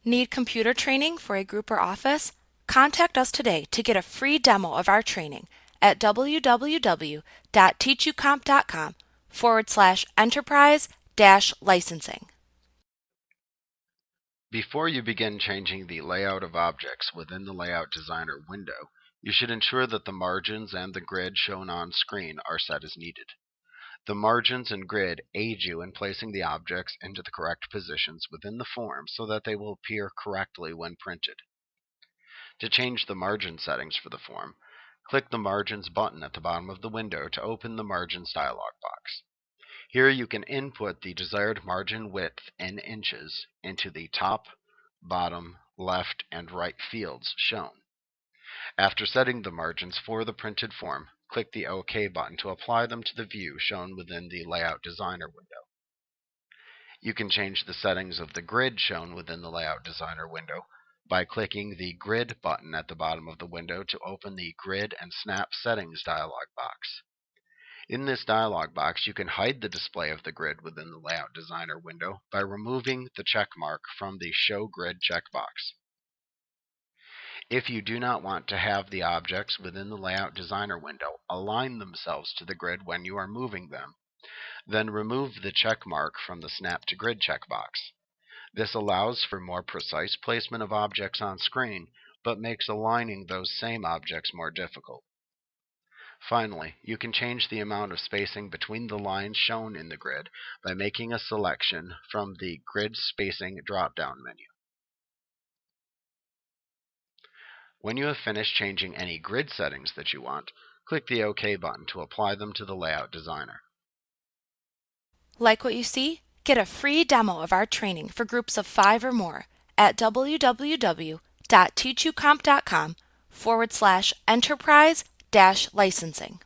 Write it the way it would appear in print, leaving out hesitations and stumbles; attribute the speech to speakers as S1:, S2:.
S1: Need computer training for a group or office? Contact us today to get a free demo of our training at www.teachucomp.com/enterprise-licensing.
S2: Before you begin changing the layout of objects within the Layout Designer window, you should ensure that the margins and the grid shown on screen are set as needed. The margins and grid aid you in placing the objects into the correct positions within the form so that they will appear correctly when printed. To change the margin settings for the form, click the Margins button at the bottom of the window to open the Margins dialog box. Here you can input the desired margin width in inches into the top, bottom, left, and right fields shown. After setting the margins for the printed form, click the OK button to apply them to the view shown within the Layout Designer window. You can change the settings of the grid shown within the Layout Designer window by clicking the Grid button at the bottom of the window to open the Grid and Snap Settings dialog box. In this dialog box, you can hide the display of the grid within the Layout Designer window by removing the check mark from the Show Grid checkbox. If you do not want to have the objects within the Layout Designer window align themselves to the grid when you are moving them, then remove the check mark from the Snap to Grid checkbox. This allows for more precise placement of objects on screen, but makes aligning those same objects more difficult. Finally, you can change the amount of spacing between the lines shown in the grid by making a selection from the Grid Spacing drop-down menu. When you have finished changing any grid settings that you want, click the OK button to apply them to the Layout Designer.
S1: Like what you see? Get a free demo of our training for groups of 5 or more at www.teachucomp.com/enterprise-licensing.